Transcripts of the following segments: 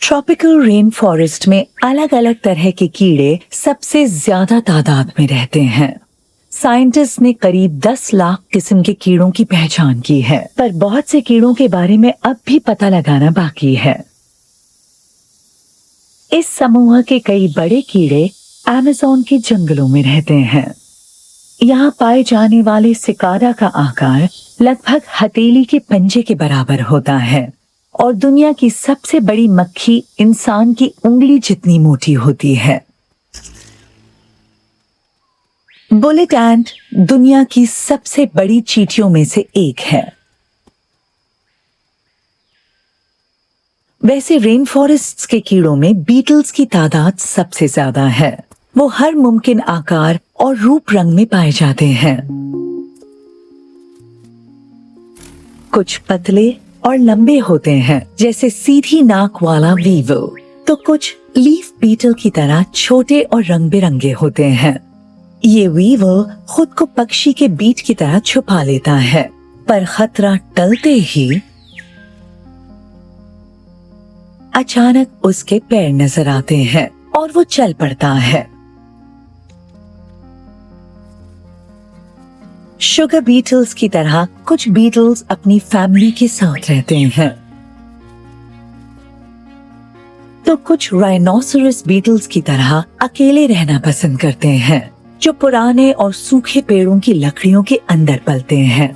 Tropical rain forest में अलग अलग तरह के कीड़े सबसे ज्यादा तादाद में रहते हैं। साइंटिस्ट ने करीब 10 लाख किस्म के कीड़ों की पहचान की है, पर बहुत से कीड़ों के बारे में अब भी पता लगाना बाकी है। इस समूह के कई बड़े कीड़े अमेज़न के जंगलों में रहते हैं। यहाँ पाए जाने वाले सिकारा का आकार लगभग हथेली के पंजे के बराबर होता है और दुनिया की सबसे बड़ी मक्खी इंसान की उंगली जितनी मोटी होती है। बुलेट एंट दुनिया की सबसे बड़ी चींटियों में से एक है। वैसे रेन फॉरेस्ट के कीड़ों में बीटल्स की तादाद सबसे ज्यादा है। वो हर मुमकिन आकार और रूप रंग में पाए जाते हैं। कुछ पतले और लंबे होते हैं, जैसे सीधी नाक वाला वीवल, तो कुछ लीफ बीटल की तरह छोटे और रंग बिरंगे होते हैं। ये वीवल खुद को पक्षी के बीट की तरह छुपा लेता है, पर खतरा टलते ही अचानक उसके पैर नजर आते हैं और वो चल पड़ता है। शुगर बीटल्स की तरह कुछ बीटल्स अपनी फैमिली के साथ रहते हैं, तो कुछ राइनोसरस बीटल्स की तरह अकेले रहना पसंद करते हैं, जो पुराने और सूखे पेड़ों की लकड़ियों के अंदर पलते हैं।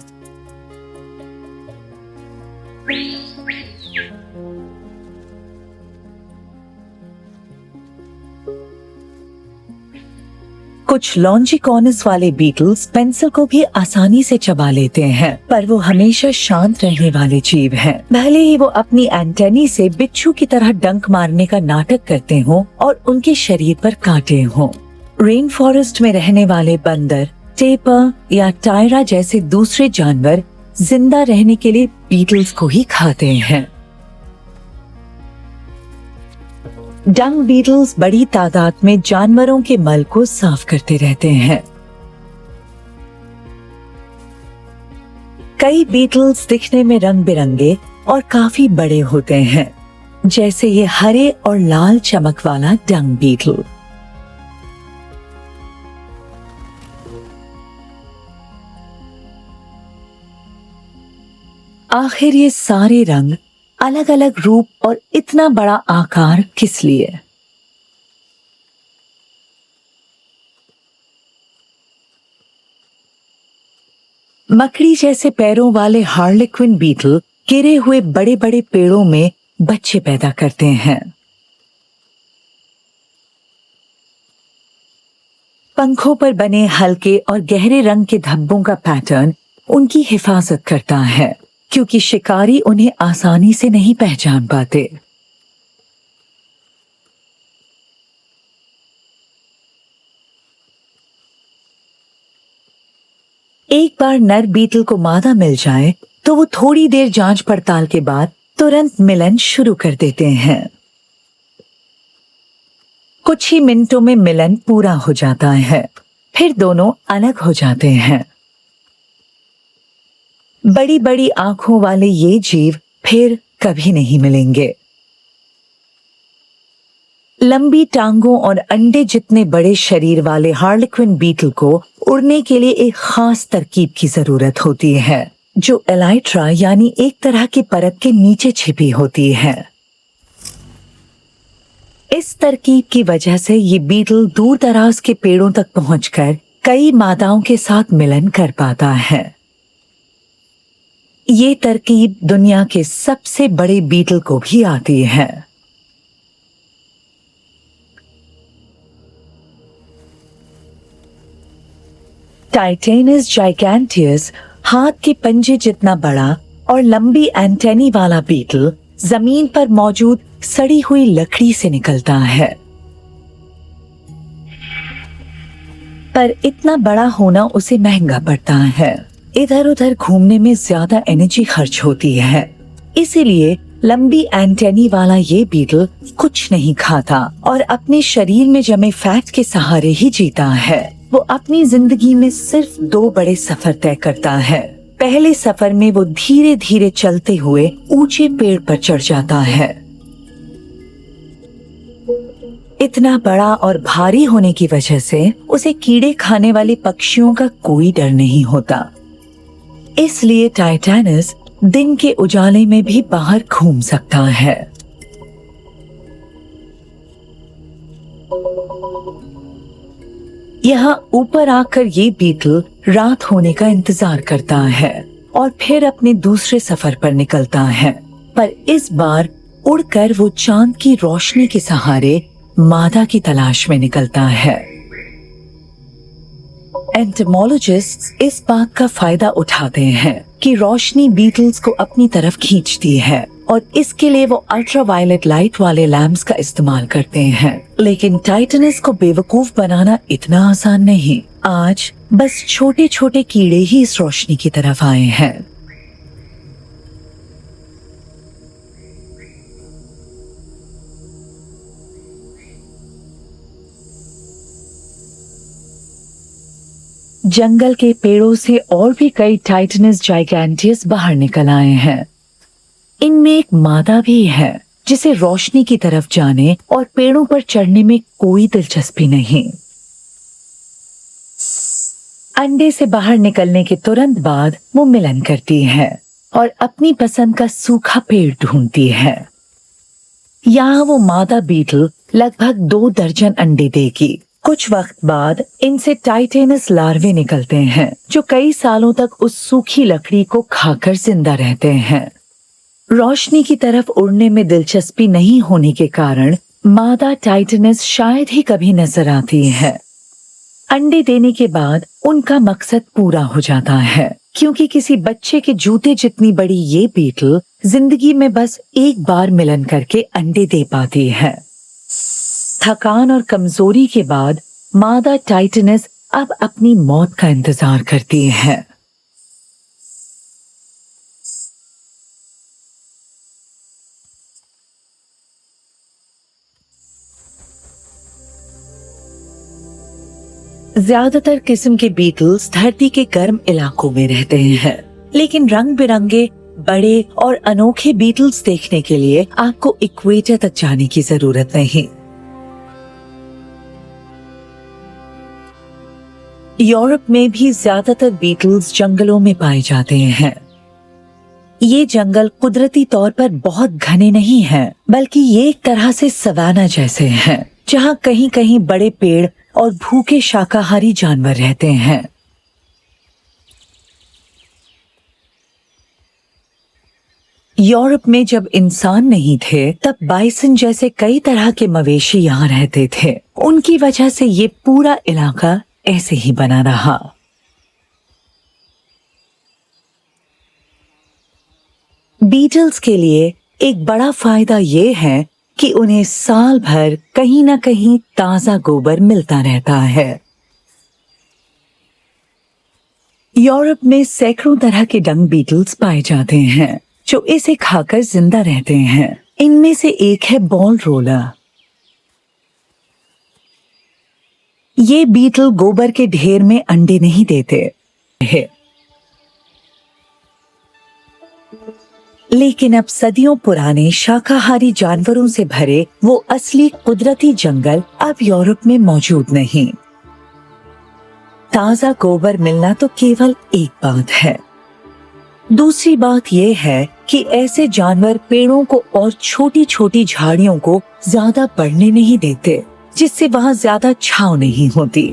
कुछ लॉन्जिकॉनस वाले बीटल्स पेंसिल को भी आसानी से चबा लेते हैं, पर वो हमेशा शांत रहने वाले जीव हैं। भले ही वो अपनी एंटेनी से बिच्छू की तरह डंक मारने का नाटक करते हों और उनके शरीर पर कांटे हों। रेन फॉरेस्ट में रहने वाले बंदर, टेपर या टायरा जैसे दूसरे जानवर जिंदा रहने के लिए बीटल्स को ही खाते हैं। डंग बीटल्स बड़ी तादाद में जानवरों के मल को साफ करते रहते हैं। कई बीटल्स दिखने में रंग बिरंगे और काफी बड़े होते हैं, जैसे ये हरे और लाल चमक वाला डंग बीटल। आखिर ये सारे रंग, अलग अलग रूप और इतना बड़ा आकार किस लिए? मकड़ी जैसे पैरों वाले हार्लेक्विन बीटल गिरे हुए बड़े बड़े पेड़ों में बच्चे पैदा करते हैं। पंखों पर बने हल्के और गहरे रंग के धब्बों का पैटर्न उनकी हिफाजत करता है, क्योंकि शिकारी उन्हें आसानी से नहीं पहचान पाते। एक बार नर बीटल को मादा मिल जाए तो वो थोड़ी देर जांच पड़ताल के बाद तुरंत मिलन शुरू कर देते हैं। कुछ ही मिनटों में मिलन पूरा हो जाता है, फिर दोनों अलग हो जाते हैं। बड़ी बड़ी आंखों वाले ये जीव फिर कभी नहीं मिलेंगे। लंबी टांगों और अंडे जितने बड़े शरीर वाले हार्लेक्विन बीटल को उड़ने के लिए एक खास तरकीब की जरूरत होती है, जो एलाइट्रा यानी एक तरह की परत के नीचे छिपी होती है। इस तरकीब की वजह से ये बीटल दूर दराज के पेड़ों तक पहुंचकर कई मादाओं के साथ मिलन कर पाता है। ये तरकीब दुनिया के सबसे बड़े बीटल को भी आती है। टाइटेनस जाइगैंटियस हाथ के पंजे जितना बड़ा और लंबी एंटेनी वाला बीटल जमीन पर मौजूद सड़ी हुई लकड़ी से निकलता है, पर इतना बड़ा होना उसे महंगा पड़ता है। इधर उधर घूमने में ज्यादा एनर्जी खर्च होती है, इसीलिए लंबी एंटेनी वाला ये बीटल कुछ नहीं खाता और अपने शरीर में जमे फैट के सहारे ही जीता है। वो अपनी जिंदगी में सिर्फ 2 बड़े सफर तय करता है। पहले सफर में वो धीरे धीरे चलते हुए ऊंचे पेड़ पर चढ़ जाता है। इतना बड़ा और भारी होने की वजह से उसे कीड़े खाने वाले पक्षियों का कोई डर नहीं होता। इसलिए टाइटैनस दिन के उजाले में भी बाहर घूम सकता है। यहाँ ऊपर आकर ये बीटल रात होने का इंतजार करता है और फिर अपने दूसरे सफर पर निकलता है। पर इस बार उड़कर वो चांद की रोशनी के सहारे मादा की तलाश में निकलता है। एंटोमोलॉजिस्ट्स इस बात का फायदा उठाते हैं कि रोशनी बीटल्स को अपनी तरफ खींचती है और इसके लिए वो अल्ट्रावायलेट लाइट वाले लैंप्स का इस्तेमाल करते हैं। लेकिन टाइटैनस को बेवकूफ बनाना इतना आसान नहीं। आज बस छोटे छोटे कीड़े ही इस रोशनी की तरफ आए हैं। जंगल के पेड़ों से और भी कई टाइटैनस जाइगैंटियस बाहर निकल आए हैं। इनमें एक मादा भी है जिसे रोशनी की तरफ जाने और पेड़ों पर चढ़ने में कोई दिलचस्पी नहीं। अंडे से बाहर निकलने के तुरंत बाद वो मिलन करती है और अपनी पसंद का सूखा पेड़ ढूंढती है। यहाँ वो मादा बीटल लगभग 2 दर्जन अंडे देगी। कुछ वक्त बाद इनसे टाइटैनस लार्वे निकलते हैं जो कई सालों तक उस सूखी लकड़ी को खाकर जिंदा रहते हैं। रोशनी की तरफ उड़ने में दिलचस्पी नहीं होने के कारण मादा टाइटैनस शायद ही कभी नजर आती है। अंडे देने के बाद उनका मकसद पूरा हो जाता है, क्योंकि किसी बच्चे के जूते जितनी बड़ी ये बीटल जिंदगी में बस एक बार मिलन करके अंडे दे पाती है। थकान और कमजोरी के बाद मादा टाइटैनस अब अपनी मौत का इंतजार करती है। ज्यादातर किस्म के बीटल्स धरती के गर्म इलाकों में रहते हैं, लेकिन रंग बिरंगे बड़े और अनोखे बीटल्स देखने के लिए आपको इक्वेटर तक जाने की जरूरत नहीं। यूरोप में भी ज्यादातर बीटल्स जंगलों में पाए जाते हैं। ये जंगल कुदरती तौर पर बहुत घने नहीं हैं, बल्कि ये एक तरह से सवाना जैसे हैं, जहाँ कहीं कहीं बड़े पेड़ और भूखे शाकाहारी जानवर रहते हैं। यूरोप में जब इंसान नहीं थे, तब बाइसन जैसे कई तरह के मवेशी यहाँ रहते थे। उनकी वजह से ये पूरा इलाका ऐसे ही बना रहा। बीटल्स के लिए एक बड़ा फायदा ये है कि उन्हें साल भर कहीं न कहीं ताजा गोबर मिलता रहता है। यूरोप में सैकड़ों तरह के डंग बीटल्स पाए जाते हैं जो इसे खाकर जिंदा रहते हैं। इनमें से एक है बॉल रोलर। ये बीटल गोबर के ढेर में अंडे नहीं देते हैं, लेकिन अब सदियों पुराने शाकाहारी जानवरों से भरे वो असली कुदरती जंगल अब यूरोप में मौजूद नहीं। ताजा गोबर मिलना तो केवल एक बात है। दूसरी बात यह है कि ऐसे जानवर पेड़ों को और छोटी छोटी झाड़ियों को ज्यादा बढ़ने नहीं देते, जिससे वहाँ ज्यादा छांव नहीं होती।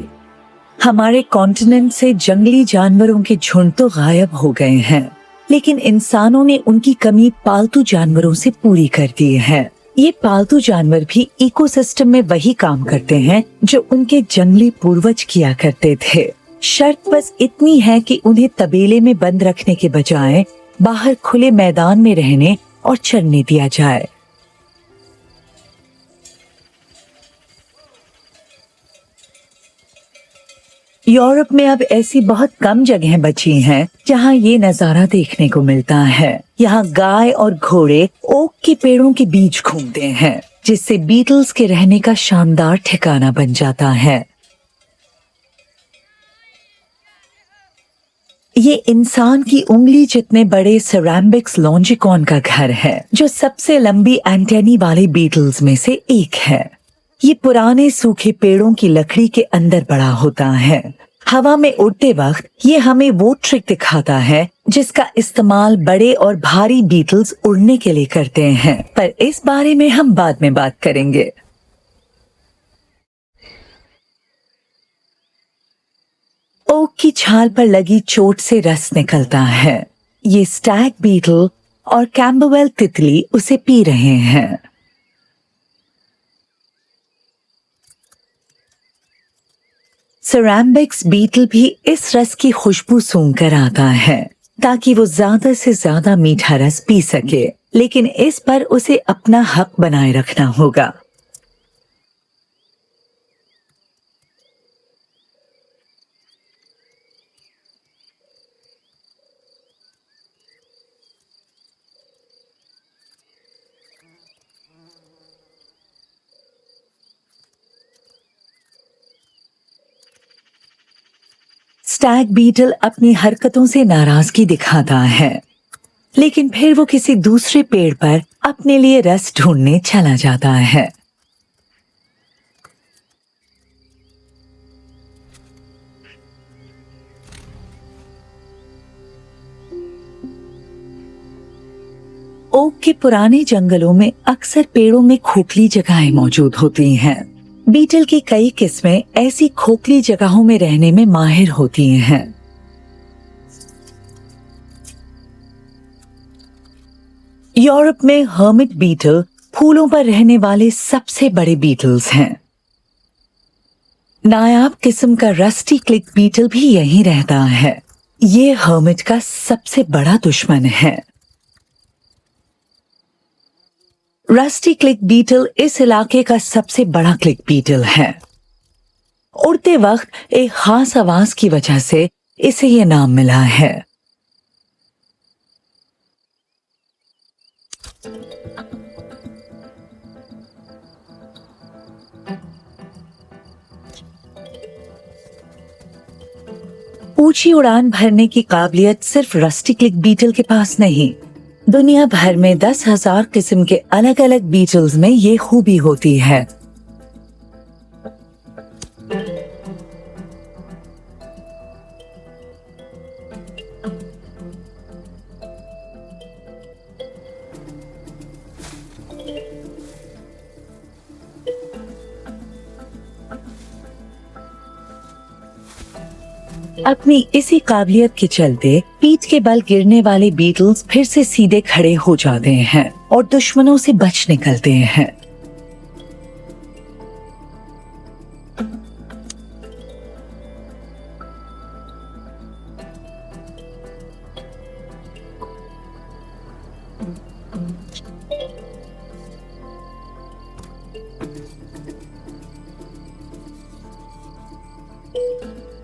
हमारे कॉन्टिनेंट से जंगली जानवरों के झुंड तो गायब हो गए हैं, लेकिन इंसानों ने उनकी कमी पालतू जानवरों से पूरी कर दी है। ये पालतू जानवर भी इकोसिस्टम में वही काम करते हैं जो उनके जंगली पूर्वज किया करते थे। शर्त बस इतनी है कि उन्हें तबेले में बंद रखने के बजाय बाहर खुले मैदान में रहने और चरने दिया जाए। यूरोप में अब ऐसी बहुत कम जगहें बची हैं जहां ये नजारा देखने को मिलता है। यहाँ गाय और घोड़े ओक के पेड़ों के बीच घूमते हैं, जिससे बीटल्स के रहने का शानदार ठिकाना बन जाता है। ये इंसान की उंगली जितने बड़े सेराम्बिक्स लॉन्जिकॉन का घर है, जो सबसे लंबी एंटेनी वाले बीटल्स में से एक है। ये पुराने सूखे पेड़ों की लकड़ी के अंदर बड़ा होता है। हवा में उड़ते वक्त ये हमें वो ट्रिक दिखाता है जिसका इस्तेमाल बड़े और भारी बीटल्स उड़ने के लिए करते हैं, पर इस बारे में हम बाद में बात करेंगे। ओक की छाल पर लगी चोट से रस निकलता है। ये स्टैग बीटल और कैम्बरवेल तितली उसे पी रहे हैं। सेरेम्बिक्स बीटल भी इस रस की खुशबू सूंघ कर आता है ताकि वो ज्यादा से ज्यादा मीठा रस पी सके, लेकिन इस पर उसे अपना हक बनाए रखना होगा। स्टैग बीटल अपनी हरकतों से नाराजगी दिखाता है, लेकिन फिर वो किसी दूसरे पेड़ पर अपने लिए रस ढूंढने चला जाता है। ओक के पुराने जंगलों में अक्सर पेड़ों में खोखली जगहें मौजूद होती हैं। बीटल की कई किस्में ऐसी खोखली जगहों में रहने में माहिर होती हैं। यूरोप में हर्मिट बीटल फूलों पर रहने वाले सबसे बड़े बीटल्स हैं। नायाब किस्म का रस्टी क्लिक बीटल भी यहीं रहता है। ये हर्मिट का सबसे बड़ा दुश्मन है। रस्टी क्लिक बीटल इस इलाके का सबसे बड़ा क्लिक बीटल है। उड़ते वक्त एक खास आवाज की वजह से इसे ये नाम मिला है। ऊंची उड़ान भरने की काबिलियत सिर्फ रस्टी क्लिक बीटल के पास नहीं, दुनिया भर में 10,000 किस्म के अलग अलग बीटल्स में ये खूबी होती है। अपनी इसी काबिलियत के चलते पीठ के बल गिरने वाले बीटल्स फिर से सीधे खड़े हो जाते हैं और दुश्मनों से बच निकलते हैं।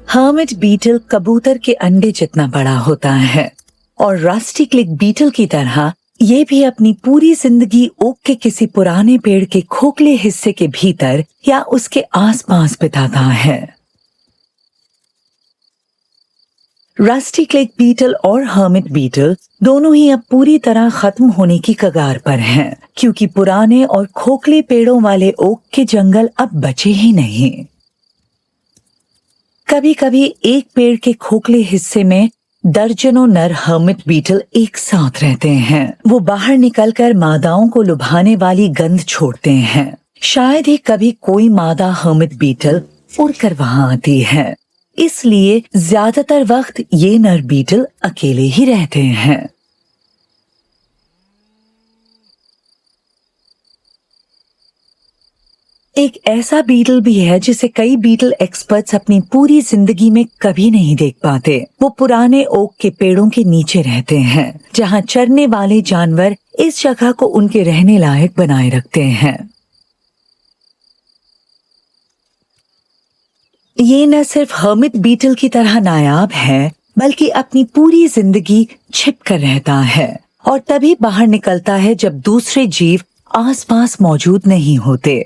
हर्मिट बीटल कबूतर के अंडे जितना बड़ा होता है और रस्टी क्लिक बीटल की तरह ये भी अपनी पूरी जिंदगी ओक के किसी पुराने पेड़ के खोखले हिस्से के भीतर या उसके आसपास बिताता है। रस्टी क्लिक बीटल और हर्मिट बीटल दोनों ही अब पूरी तरह खत्म होने की कगार पर हैं, क्योंकि पुराने और खोखले पेड़ों वाले ओक के जंगल अब बचे ही नहीं। कभी कभी एक पेड़ के खोखले हिस्से में दर्जनों नर हर्मिट बीटल एक साथ रहते हैं। वो बाहर निकलकर मादाओं को लुभाने वाली गंध छोड़ते हैं। शायद ही कभी कोई मादा हर्मिट बीटल उड़कर वहां आती है, इसलिए ज्यादातर वक्त ये नर बीटल अकेले ही रहते हैं। एक ऐसा बीटल भी है जिसे कई बीटल एक्सपर्ट्स अपनी पूरी जिंदगी में कभी नहीं देख पाते। वो पुराने ओक के पेड़ों के नीचे रहते हैं, जहां चरने वाले जानवर इस जगह को उनके रहने लायक बनाए रखते हैं। ये न सिर्फ हर्मिट बीटल की तरह नायाब है, बल्कि अपनी पूरी जिंदगी छिप कर रहता है और तभी बाहर निकलता है जब दूसरे जीव आसपास मौजूद नहीं होते।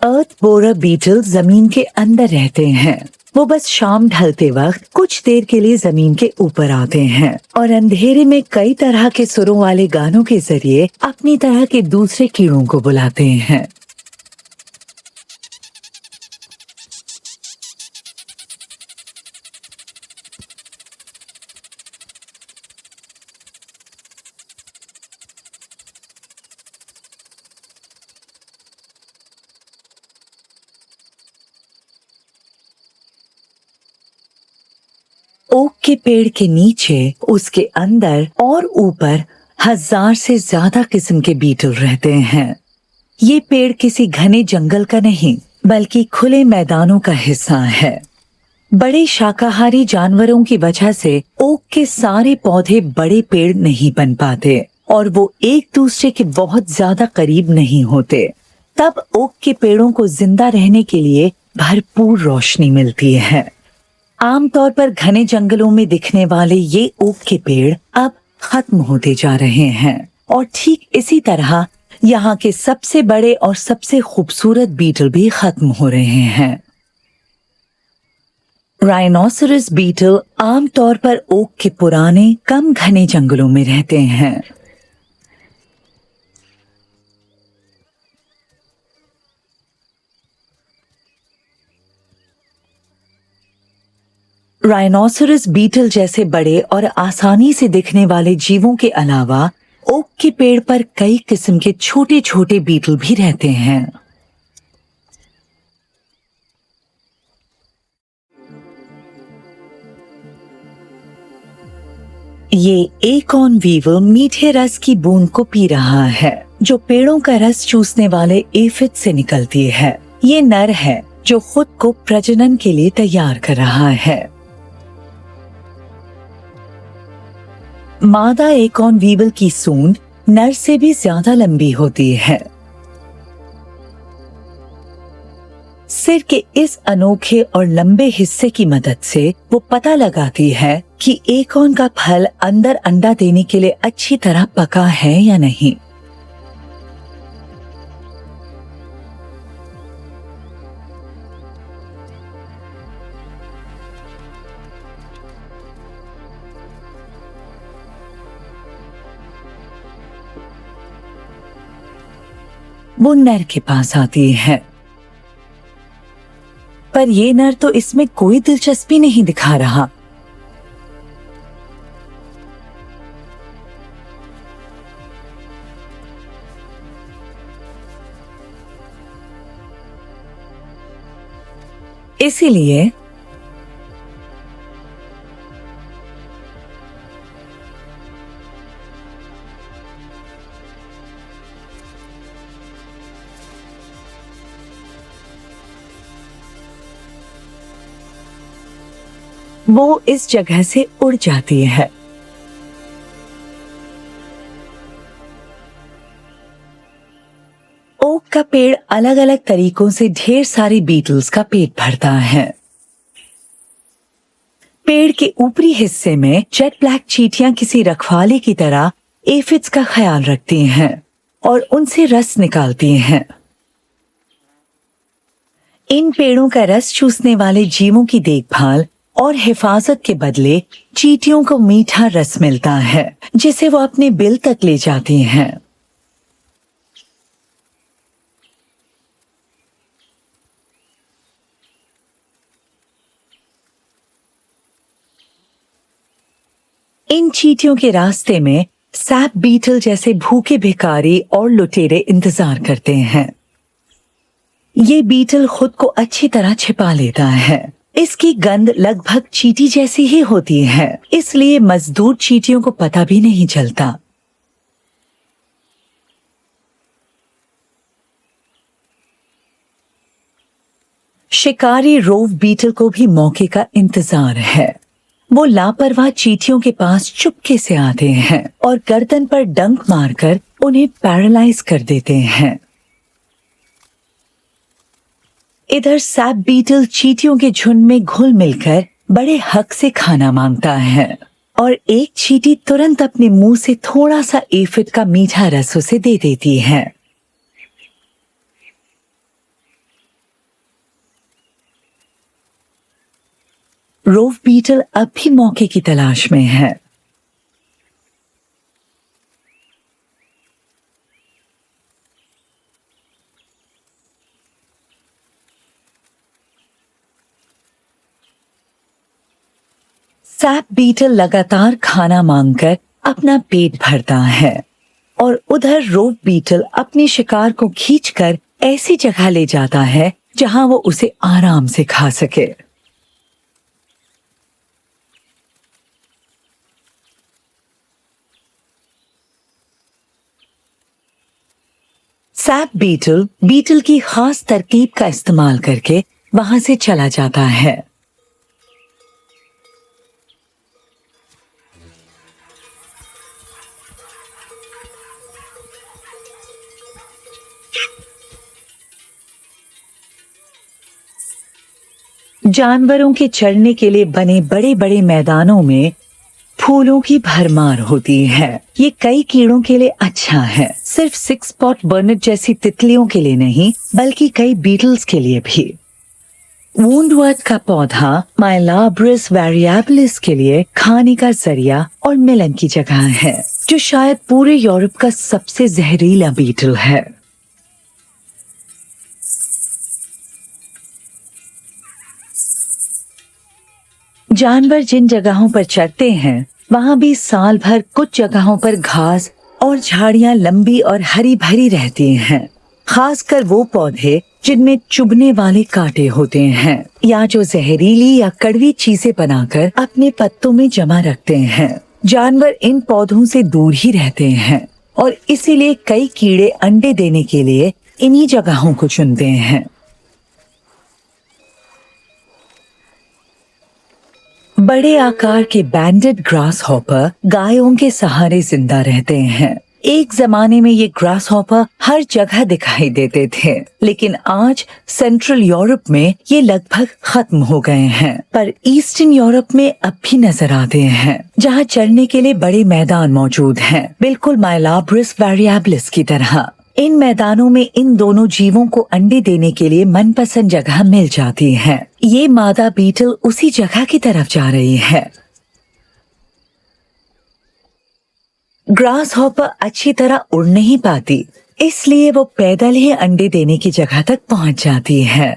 अर्थ बोरर बीटल जमीन के अंदर रहते हैं। वो बस शाम ढलते वक्त कुछ देर के लिए जमीन के ऊपर आते हैं और अंधेरे में कई तरह के सुरों वाले गानों के जरिए अपनी तरह के दूसरे कीड़ों को बुलाते हैं। ओक के पेड़ के नीचे, उसके अंदर और ऊपर 1000 से ज्यादा किस्म के बीटल रहते हैं। ये पेड़ किसी घने जंगल का नहीं बल्कि खुले मैदानों का हिस्सा है। बड़े शाकाहारी जानवरों की वजह से ओक के सारे पौधे बड़े पेड़ नहीं बन पाते और वो एक दूसरे के बहुत ज्यादा करीब नहीं होते। तब ओक के पेड़ों को जिंदा रहने के लिए भरपूर रोशनी मिलती है। आमतौर पर घने जंगलों में दिखने वाले ये ओक के पेड़ अब खत्म होते जा रहे हैं और ठीक इसी तरह यहाँ के सबसे बड़े और सबसे खूबसूरत बीटल भी खत्म हो रहे हैं। राइनोसरस बीटल आमतौर पर ओक के पुराने कम घने जंगलों में रहते हैं। राइनोसरस बीटल जैसे बड़े और आसानी से दिखने वाले जीवों के अलावा ओक के पेड़ पर कई किस्म के छोटे छोटे बीटल भी रहते हैं। ये एकॉर्न वीवर मीठे रस की बूंद को पी रहा है जो पेड़ों का रस चूसने वाले एफिड से निकलती है। ये नर है जो खुद को प्रजनन के लिए तैयार कर रहा है। मादा एकॉर्न वीवल की सूंड नर से भी ज्यादा लंबी होती है। सिर के इस अनोखे और लंबे हिस्से की मदद से वो पता लगाती है कि एकॉर्न का फल अंदर अंडा देने के लिए अच्छी तरह पका है या नहीं। वो नर के पास आती है, पर ये नर तो इसमें कोई दिलचस्पी नहीं दिखा रहा। इसीलिए वो इस जगह से उड़ जाती है। ओक का पेड़ अलग अलग तरीकों से ढेर सारी बीटल्स का पेट भरता है। पेड़ के ऊपरी हिस्से में जेट ब्लैक चींटियां किसी रखवाले की तरह एफिड्स का ख्याल रखती हैं और उनसे रस निकालती हैं। इन पेड़ों का रस चूसने वाले जीवों की देखभाल और हिफाजत के बदले चींटियों को मीठा रस मिलता है जिसे वो अपने बिल तक ले जाती हैं। इन चींटियों के रास्ते में सैप बीटल जैसे भूखे भिखारी और लुटेरे इंतजार करते हैं। ये बीटल खुद को अच्छी तरह छिपा लेता है। इसकी गंध लगभग चींटी जैसी ही होती है, इसलिए मजदूर चींटियों को पता भी नहीं चलता। शिकारी रोव बीटल को भी मौके का इंतजार है। वो लापरवाह चींटियों के पास चुपके से आते हैं और गर्दन पर डंक मारकर उन्हें पैरालाइज कर देते हैं। इधर सैप बीटल चींटियों के झुंड में घुल मिलकर बड़े हक से खाना मांगता है और एक चींटी तुरंत अपने मुंह से थोड़ा सा एफिड का मीठा रस उसे दे देती है। रोव बीटल अब भी मौके की तलाश में है। सैप बीटल लगातार खाना मांगकर अपना पेट भरता है और उधर रोव बीटल अपने शिकार को खींचकर ऐसी जगह ले जाता है जहां वो उसे आराम से खा सके। सैप बीटल बीटल की खास तरकीब का इस्तेमाल करके वहां से चला जाता है। जानवरों के चरने के लिए बने बड़े बड़े मैदानों में फूलों की भरमार होती है। ये कई कीड़ों के लिए अच्छा है, सिर्फ 6 स्पॉट बर्नेट जैसी तितलियों के लिए नहीं बल्कि कई बीटल्स के लिए भी। वुंडवर्थ का पौधा माइलाब्रिस वेरिएबलिस के लिए खाने का जरिया और मिलन की जगह है, जो शायद पूरे यूरोप का सबसे जहरीला बीटल है। जानवर जिन जगहों पर चरते हैं वहां भी साल भर कुछ जगहों पर घास और झाड़ियां लंबी और हरी भरी रहती हैं, खासकर वो पौधे जिनमें चुभने वाले कांटे होते हैं या जो जहरीली या कड़वी चीजें बनाकर अपने पत्तों में जमा रखते हैं। जानवर इन पौधों से दूर ही रहते हैं और इसीलिए कई कीड़े अंडे देने के लिए इन्हीं जगहों को चुनते हैं। बड़े आकार के बैंडेड ग्रास हॉपर गायों के सहारे जिंदा रहते हैं। एक जमाने में ये ग्रास हॉपर हर जगह दिखाई देते थे, लेकिन आज सेंट्रल यूरोप में ये लगभग खत्म हो गए हैं, पर ईस्टर्न यूरोप में अब भी नजर आते हैं, जहाँ चरने के लिए बड़े मैदान मौजूद हैं, बिल्कुल माइलाब्रिस वेरिएबलिस की तरह। इन मैदानों में इन दोनों जीवों को अंडे देने के लिए मनपसंद जगह मिल जाती है। ये मादा बीटल उसी जगह की तरफ जा रही है। ग्रास हॉपर अच्छी तरह उड़ नहीं पाती, इसलिए वो पैदल ही अंडे देने की जगह तक पहुंच जाती है।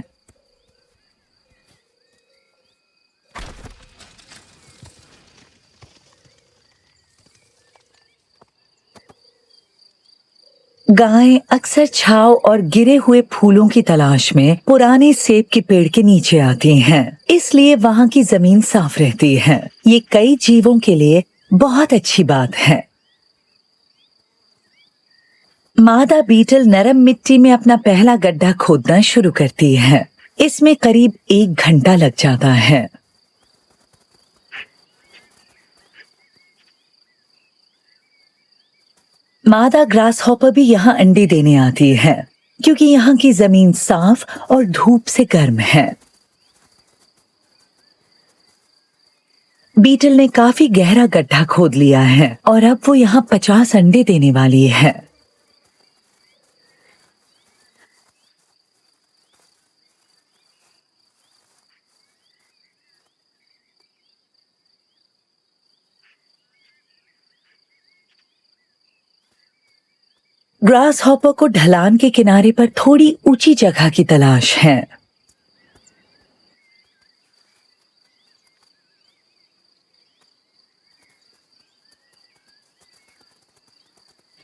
गायें अक्सर छांव और गिरे हुए फूलों की तलाश में पुराने सेब के पेड़ के नीचे आती हैं, इसलिए वहाँ की जमीन साफ रहती है। ये कई जीवों के लिए बहुत अच्छी बात है। मादा बीटल नरम मिट्टी में अपना पहला गड्ढा खोदना शुरू करती है। इसमें करीब 1 घंटा लग जाता है। मादा ग्रास हॉपर भी यहाँ अंडे देने आती है, क्योंकि यहाँ की जमीन साफ और धूप से गर्म है। बीटल ने काफी गहरा गड्ढा खोद लिया है और अब वो यहाँ 50 अंडे देने वाली है। ग्रास हॉपर को ढलान के किनारे पर थोड़ी ऊंची जगह की तलाश है।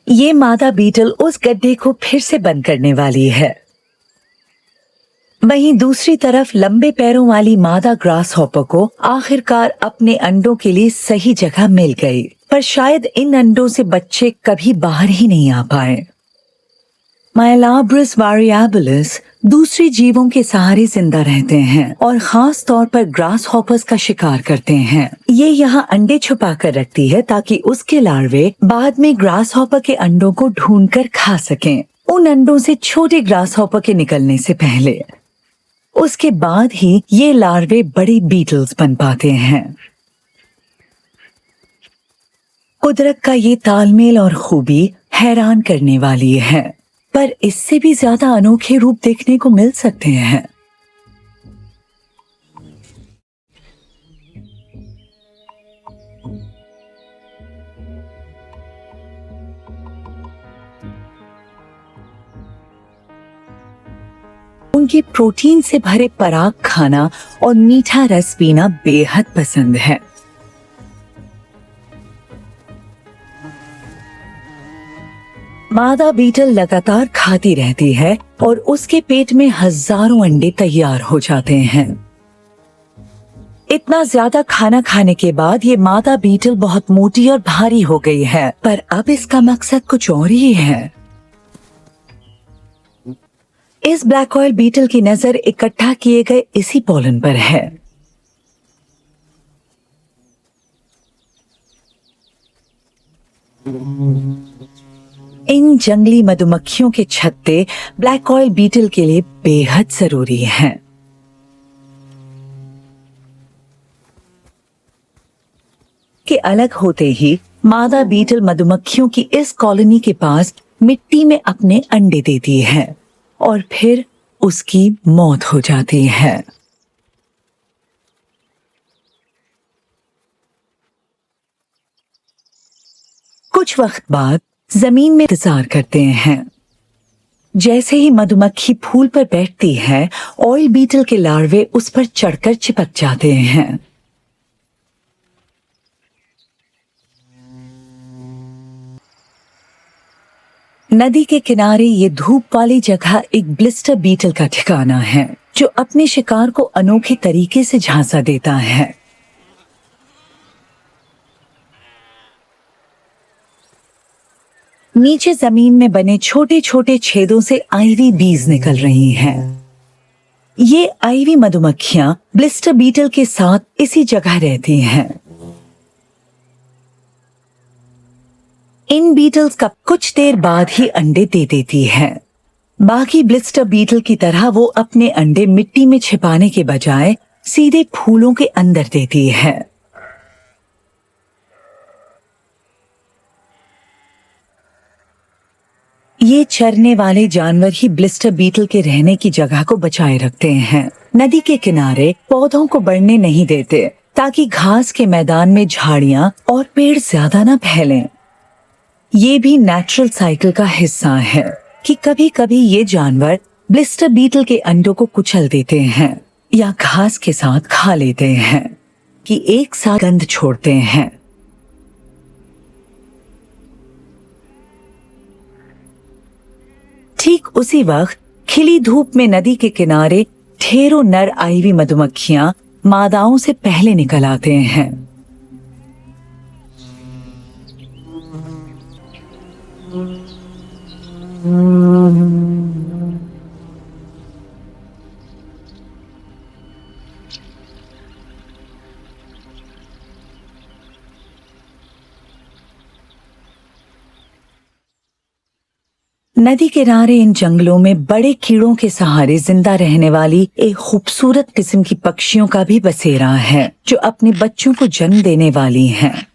ये मादा बीटल उस गड्ढे को फिर से बंद करने वाली है। वहीं दूसरी तरफ लंबे पैरों वाली मादा ग्रास हॉपर को आखिरकार अपने अंडों के लिए सही जगह मिल गई, पर शायद इन अंडों से बच्चे कभी बाहर ही नहीं आ पाए। माइलाब्रिस वेरिएबलिस दूसरे जीवों के सहारे जिंदा रहते हैं और खास तौर पर ग्रास हॉपर्स का शिकार करते हैं। ये यहाँ अंडे छुपा कर रखती है ताकि उसके लार्वे बाद में ग्रास हॉपर के अंडों को ढूंढकर खा सकें, उन अंडों से छोटे ग्रास हॉपर के निकलने से पहले। उसके बाद ही ये लार्वे बड़े बीटल्स बन पाते हैं। कुदरत का ये तालमेल और खूबी हैरान करने वाली है, पर इससे भी ज्यादा अनोखे रूप देखने को मिल सकते हैं। उनकी प्रोटीन से भरे पराग खाना और मीठा रस पीना बेहद पसंद है। मादा बीटल लगातार खाती रहती है और उसके पेट में हजारों अंडे तैयार हो जाते हैं। इतना ज्यादा खाना खाने के बाद ये मादा बीटल बहुत मोटी और भारी हो गई है, पर अब इसका मकसद कुछ और ही है। इस ब्लैक ऑयल बीटल की नजर इकट्ठा किए गए इसी पोलन पर है। इन जंगली मधुमक्खियों के छत्ते ब्लैक ऑयल बीटल के लिए बेहद जरूरी हैं। के अलग होते ही मादा बीटल मधुमक्खियों की इस कॉलोनी के पास मिट्टी में अपने अंडे देती है और फिर उसकी मौत हो जाती है। कुछ वक्त बाद जमीन में इंतजार करते हैं। जैसे ही मधुमक्खी फूल पर बैठती है, ऑयल बीटल के लार्वे उस पर चढ़कर चिपक जाते हैं। नदी के किनारे ये धूप वाली जगह एक ब्लिस्टर बीटल का ठिकाना है, जो अपने शिकार को अनोखे तरीके से झांसा देता है। नीचे जमीन में बने छोटे छोटे छेदों से आईवी बीज निकल रही हैं। ये आईवी मधुमक्खियां ब्लिस्टर बीटल के साथ इसी जगह रहती हैं। इन बीटल्स का कुछ देर बाद ही अंडे दे देती हैं। बाकी ब्लिस्टर बीटल की तरह वो अपने अंडे मिट्टी में छिपाने के बजाय सीधे फूलों के अंदर देती है। ये चरने वाले जानवर ही ब्लिस्टर बीटल के रहने की जगह को बचाए रखते हैं। नदी के किनारे पौधों को बढ़ने नहीं देते, ताकि घास के मैदान में झाड़ियां और पेड़ ज्यादा न फैलें। ये भी नेचुरल साइकिल का हिस्सा है कि कभी कभी ये जानवर ब्लिस्टर बीटल के अंडों को कुचल देते हैं या घास के साथ खा लेते हैं, कि एक साथ गंध छोड़ते हैं। ठीक उसी वक्त खिली धूप में नदी के किनारे ढेरों नर आईवी मधुमक्खियां मादाओं से पहले निकल आते हैं। नदी किनारे इन जंगलों में बड़े कीड़ों के सहारे जिंदा रहने वाली एक खूबसूरत किस्म की पक्षियों का भी बसेरा है, जो अपने बच्चों को जन्म देने वाली हैं।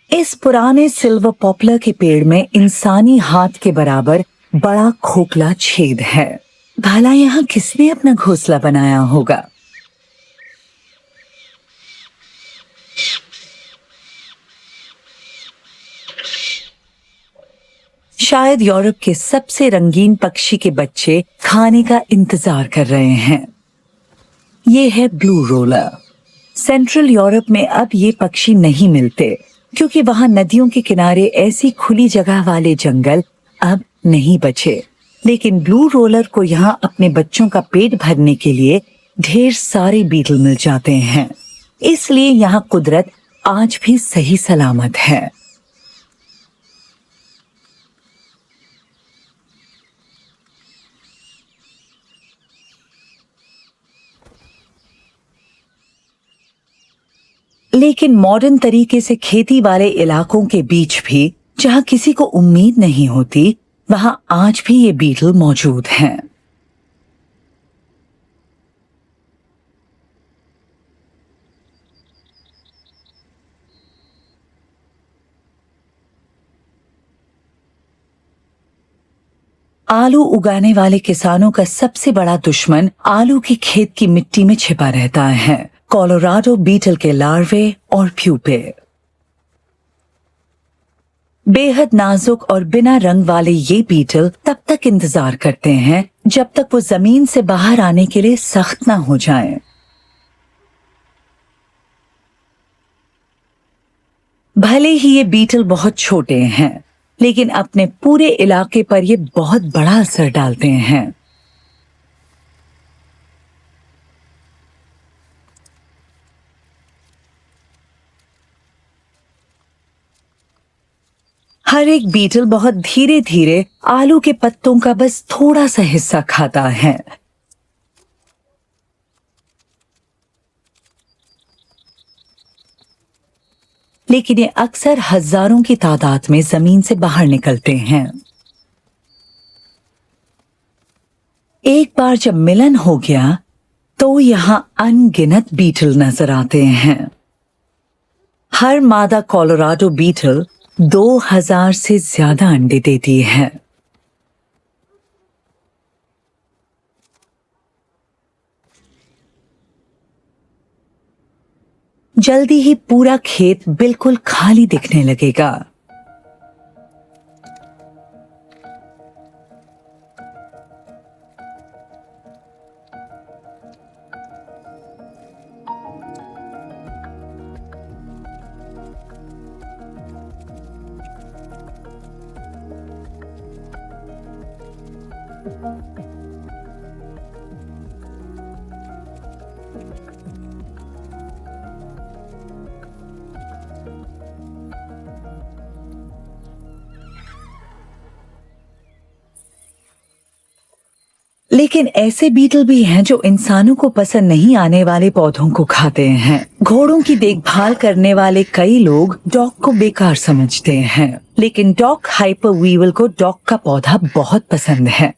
इस पुराने सिल्वर पॉपुलर के पेड़ में इंसानी हाथ के बराबर बड़ा खोखला छेद है। भला यहाँ किसने अपना घोंसला बनाया होगा? शायद यूरोप के सबसे रंगीन पक्षी के बच्चे खाने का इंतजार कर रहे हैं। ये है ब्लू रोलर। सेंट्रल यूरोप में अब ये पक्षी नहीं मिलते, क्योंकि वहां नदियों के किनारे ऐसी खुली जगह वाले जंगल अब नहीं बचे। लेकिन ब्लू रोलर को यहाँ अपने बच्चों का पेट भरने के लिए ढेर सारे बीटल मिल जाते हैं। इसलिए यहाँ कुदरत आज भी सही सलामत है। लेकिन मॉडर्न तरीके से खेती वाले इलाकों के बीच भी, जहां किसी को उम्मीद नहीं होती, वहां आज भी ये बीटल मौजूद हैं। आलू उगाने वाले किसानों का सबसे बड़ा दुश्मन आलू की खेत की मिट्टी में छिपा रहता है, कोलोराडो बीटल के लार्वे और प्यूपे। बेहद नाजुक और बिना रंग वाले ये बीटल तब तक इंतजार करते हैं जब तक वो जमीन से बाहर आने के लिए सख्त ना हो जाएं। भले ही ये बीटल बहुत छोटे हैं, लेकिन अपने पूरे इलाके पर ये बहुत बड़ा असर डालते हैं। हर एक बीटल बहुत धीरे धीरे आलू के पत्तों का बस थोड़ा सा हिस्सा खाता है। लेकिन ये अक्सर हजारों की तादाद में जमीन से बाहर निकलते हैं। एक बार जब मिलन हो गया तो यहाँ अनगिनत बीटल नजर आते हैं। हर मादा कोलोराडो बीटल 2000 से ज्यादा अंडे देती है। जल्दी ही पूरा खेत बिल्कुल खाली दिखने लगेगा। लेकिन ऐसे बीटल भी हैं जो इंसानों को पसंद नहीं आने वाले पौधों को खाते हैं। घोड़ों की देखभाल करने वाले कई लोग डॉग को बेकार समझते हैं, लेकिन डॉग हाइपर वीवल को डॉग का पौधा बहुत पसंद है।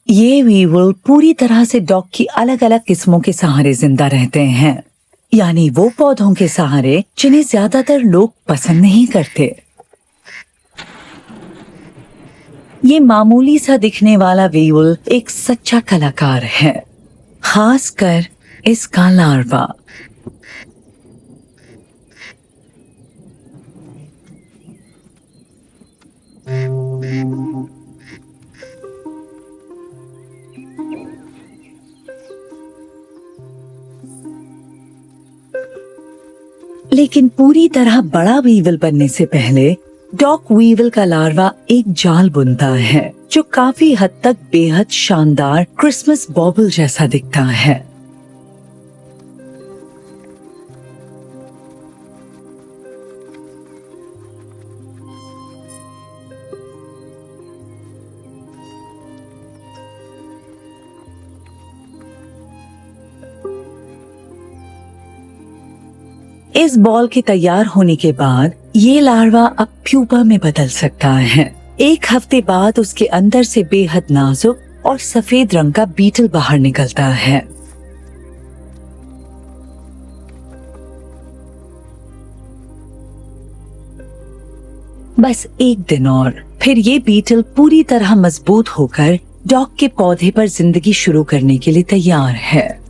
ये वीवल पूरी तरह से डॉग की अलग अलग किस्मों के सहारे जिंदा रहते हैं, यानी वो पौधों के सहारे जिन्हें ज्यादातर लोग पसंद नहीं करते। ये मामूली सा दिखने वाला वीवल एक सच्चा कलाकार है, खासकर इसका लार्वा। लेकिन पूरी तरह बड़ा वीवल बनने से पहले डॉग वीवल का लार्वा एक जाल बुनता है जो काफी हद तक बेहद शानदार क्रिसमस बॉबल जैसा दिखता है। इस बॉल के तैयार होने के बाद ये लार्वा अब प्यूपा में बदल सकता है। एक हफ्ते बाद उसके अंदर से बेहद नाजुक और सफेद रंग का बीटल बाहर निकलता है। बस एक दिन और फिर ये बीटल पूरी तरह मजबूत होकर डॉग के पौधे पर जिंदगी शुरू करने के लिए तैयार है।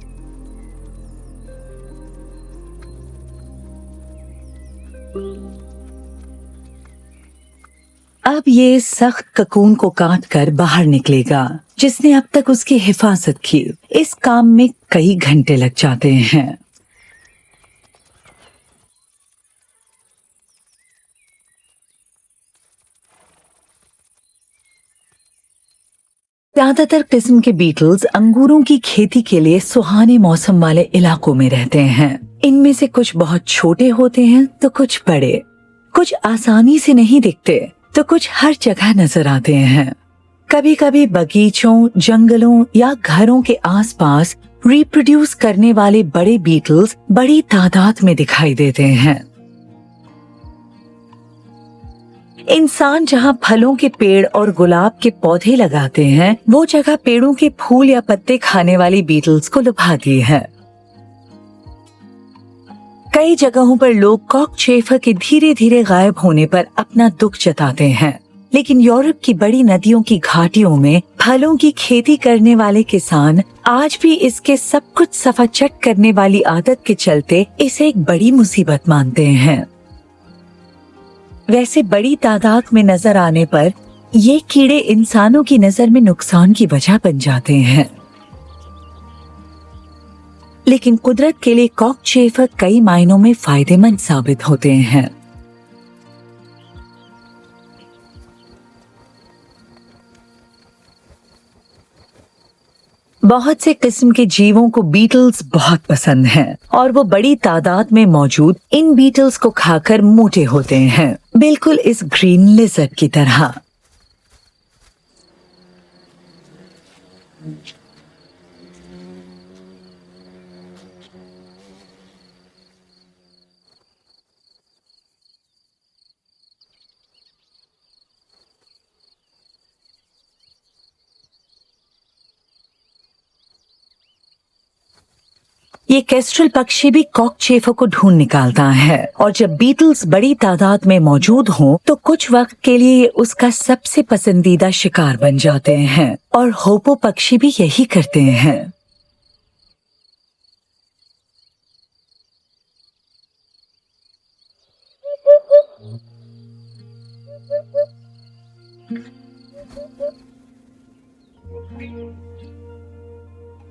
अब ये सख्त ककून को काटकर बाहर निकलेगा, जिसने अब तक उसकी हिफाजत की। इस काम में कई घंटे लग जाते हैं। ज्यादातर किस्म के बीटल्स अंगूरों की खेती के लिए सुहाने मौसम वाले इलाकों में रहते हैं। इनमें से कुछ बहुत छोटे होते हैं तो कुछ बड़े, कुछ आसानी से नहीं दिखते तो कुछ हर जगह नजर आते हैं। कभी कभी बगीचों, जंगलों या घरों के आसपास रिप्रोड्यूस करने वाले बड़े बीटल्स बड़ी तादाद में दिखाई देते हैं। इंसान जहाँ फलों के पेड़ और गुलाब के पौधे लगाते हैं, वो जगह पेड़ों के फूल या पत्ते खाने वाली बीटल्स को लुभाती है। कई जगहों पर लोग कॉकचेफर के धीरे धीरे गायब होने पर अपना दुख जताते हैं। लेकिन यूरोप की बड़ी नदियों की घाटियों में फलों की खेती करने वाले किसान आज भी इसके सब कुछ सफाचट करने वाली आदत के चलते इसे एक बड़ी मुसीबत मानते हैं। वैसे बड़ी तादाद में नजर आने पर ये कीड़े इंसानों की नजर में नुकसान की वजह बन जाते हैं, लेकिन कुदरत के लिए कॉकचेफर कई मायनों में फायदेमंद साबित होते हैं। बहुत से किस्म के जीवों को बीटल्स बहुत पसंद हैं और वो बड़ी तादाद में मौजूद इन बीटल्स को खाकर मोटे होते हैं, बिल्कुल इस ग्रीन लिजर्ड की तरह। ये केस्ट्रल पक्षी भी कॉकचेफर को ढूंढ निकालता है और जब बीटल्स बड़ी तादाद में मौजूद हों तो कुछ वक्त के लिए ये उसका सबसे पसंदीदा शिकार बन जाते हैं और होपो पक्षी भी यही करते हैं।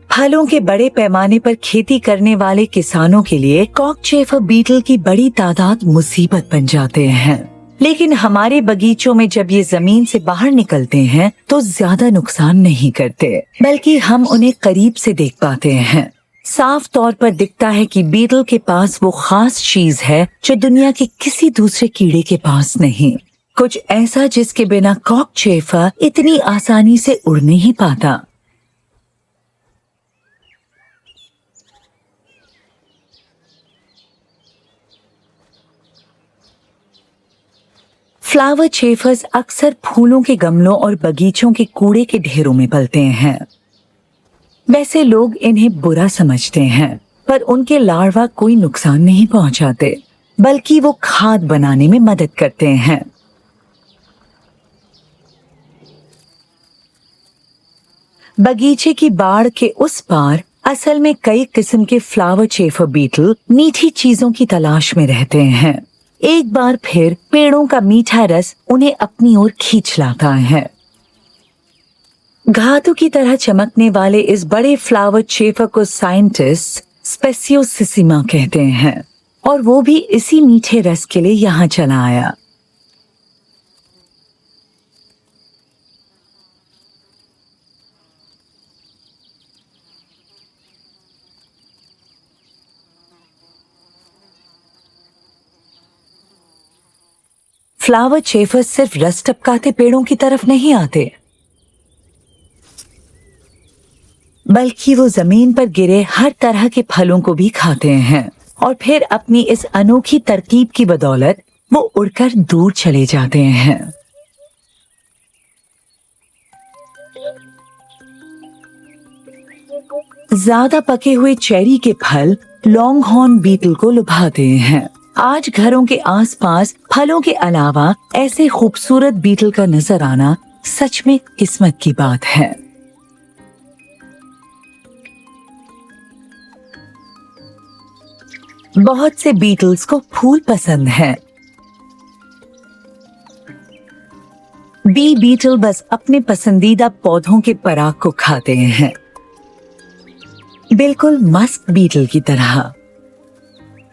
फलों के बड़े पैमाने पर खेती करने वाले किसानों के लिए कॉकचेफर बीटल की बड़ी तादाद मुसीबत बन जाते हैं, लेकिन हमारे बगीचों में जब ये जमीन से बाहर निकलते हैं तो ज्यादा नुकसान नहीं करते, बल्कि हम उन्हें करीब से देख पाते हैं। साफ तौर पर दिखता है कि बीटल के पास वो खास चीज है जो दुनिया के किसी दूसरे कीड़े के पास नहीं, कुछ ऐसा जिसके बिना कॉकचेफर इतनी आसानी से उड़ नहीं पाता। फ्लावर चेफर्स अक्सर फूलों के गमलों और बगीचों के कूड़े के ढेरों में पलते हैं। वैसे लोग इन्हें बुरा समझते हैं, पर उनके लार्वा कोई नुकसान नहीं पहुंचाते, बल्कि वो खाद बनाने में मदद करते हैं। बगीचे की बाड़ के उस पार असल में कई किस्म के फ्लावर चेफर बीटल मीठी चीजों की तलाश में रहते हैं। एक बार फिर पेड़ों का मीठा रस उन्हें अपनी ओर खींच लाता है। घातों की तरह चमकने वाले इस बड़े फ्लावर चेफर को साइंटिस्ट स्पेसियोसिसिमा कहते हैं और वो भी इसी मीठे रस के लिए यहाँ चला आया। फ्लावर चेफर सिर्फ रस टपकाते पेड़ों की तरफ नहीं आते, बल्कि वो जमीन पर गिरे हर तरह के फलों को भी खाते हैं और फिर अपनी इस अनोखी तरकीब की बदौलत वो उड़कर दूर चले जाते हैं। ज्यादा पके हुए चेरी के फल लॉन्ग हॉर्न बीटल को लुभाते हैं। आज घरों के आसपास फलों के अलावा ऐसे खूबसूरत बीटल का नजर आना सच में किस्मत की बात है। बहुत से बीटल्स को फूल पसंद हैं। बी बीटल बस अपने पसंदीदा पौधों के पराग को खाते हैं, बिल्कुल मस्क बीटल की तरह।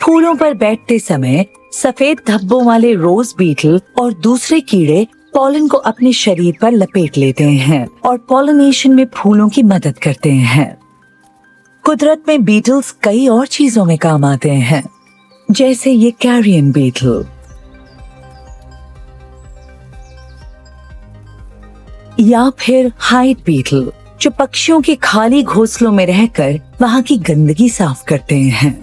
फूलों पर बैठते समय सफेद धब्बों वाले रोज बीटल और दूसरे कीड़े पॉलन को अपने शरीर पर लपेट लेते हैं और पॉलिनेशन में फूलों की मदद करते हैं। कुदरत में बीटल्स कई और चीजों में काम आते हैं, जैसे ये कैरियन बीटल। या फिर हाइड बीटल, जो पक्षियों के खाली घोंसलों में रहकर वहां की गंदगी साफ करते हैं।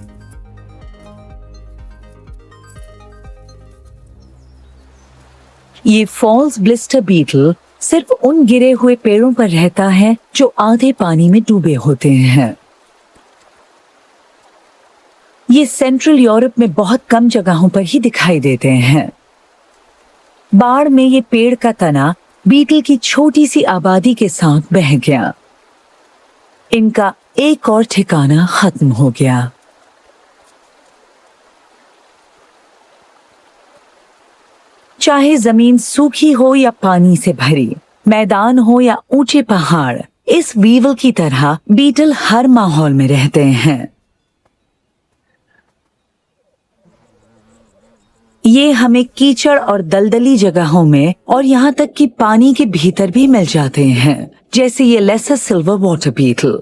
ये फॉल्स ब्लिस्टर बीटल सिर्फ उन गिरे हुए पेड़ों पर रहता है जो आधे पानी में डूबे होते हैं। ये सेंट्रल यूरोप में बहुत कम जगहों पर ही दिखाई देते हैं। बाढ़ में ये पेड़ का तना बीटल की छोटी सी आबादी के साथ बह गया। इनका एक और ठिकाना खत्म हो गया। चाहे जमीन सूखी हो या पानी से भरी, मैदान हो या ऊंचे पहाड़, इस वीवल की तरह बीटल हर माहौल में रहते हैं। ये हमें कीचड़ और दलदली जगहों में और यहाँ तक कि पानी के भीतर भी मिल जाते हैं, जैसे ये लेसर सिल्वर वाटर बीटल।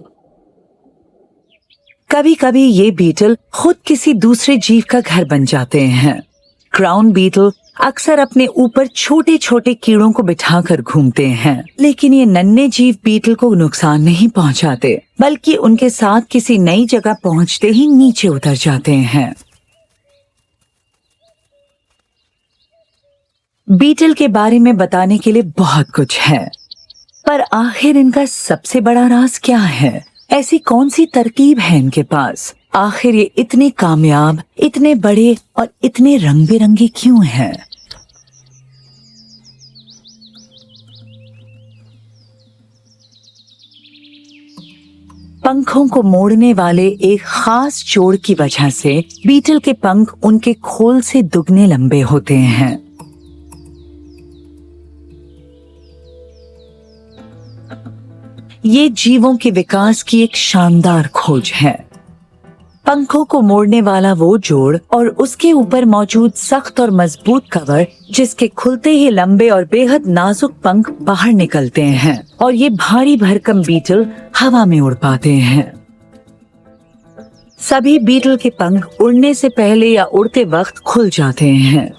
कभी कभी ये बीटल खुद किसी दूसरे जीव का घर बन जाते हैं। क्राउन बीटल अक्सर अपने ऊपर छोटे छोटे कीड़ों को बिठाकर घूमते हैं, लेकिन ये नन्हे जीव बीटल को नुकसान नहीं पहुंचाते, बल्कि उनके साथ किसी नई जगह पहुंचते ही नीचे उतर जाते हैं। बीटल के बारे में बताने के लिए बहुत कुछ है, पर आखिर इनका सबसे बड़ा राज क्या है? ऐसी कौन सी तरकीब है इनके पास? आखिर ये इतने कामयाब, इतने बड़े और इतने रंग बिरंगे क्यों हैं? पंखों को मोड़ने वाले एक खास जोड़ की वजह से बीटल के पंख उनके खोल से दुगने लंबे होते हैं। ये जीवों के विकास की एक शानदार खोज है। पंखों को मोड़ने वाला वो जोड़ और उसके ऊपर मौजूद सख्त और मजबूत कवर, जिसके खुलते ही लंबे और बेहद नाजुक पंख बाहर निकलते हैं और ये भारी भरकम बीटल हवा में उड़ पाते हैं। सभी बीटल के पंख उड़ने से पहले या उड़ते वक्त खुल जाते हैं।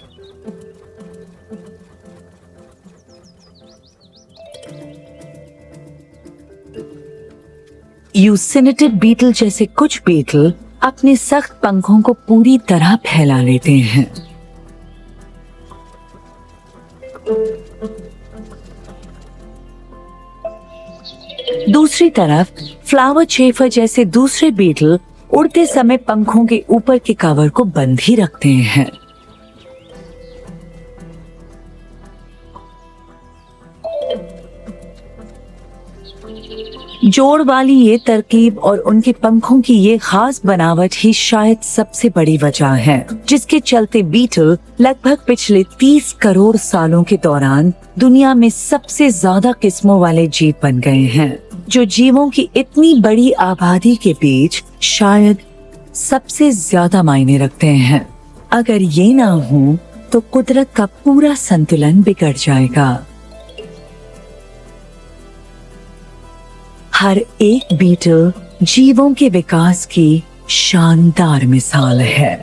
यूसिनेटेड बीटल जैसे कुछ बीटल अपने सख्त पंखों को पूरी तरह फैला लेते हैं। दूसरी तरफ फ्लावर चेफर जैसे दूसरे बीटल उड़ते समय पंखों के ऊपर के कवर को बंद ही रखते हैं। जोड़ वाली ये तरकीब और उनके पंखों की ये खास बनावट ही शायद सबसे बड़ी वजह है, जिसके चलते बीटल लगभग पिछले 30 करोड़ सालों के दौरान दुनिया में सबसे ज्यादा किस्मों वाले जीव बन गए हैं, जो जीवों की इतनी बड़ी आबादी के बीच शायद सबसे ज्यादा मायने रखते हैं। अगर ये ना हो तो कुदरत का पूरा संतुलन बिगड़ जाएगा। हर एक बीटल जीवों के विकास की शानदार मिसाल है।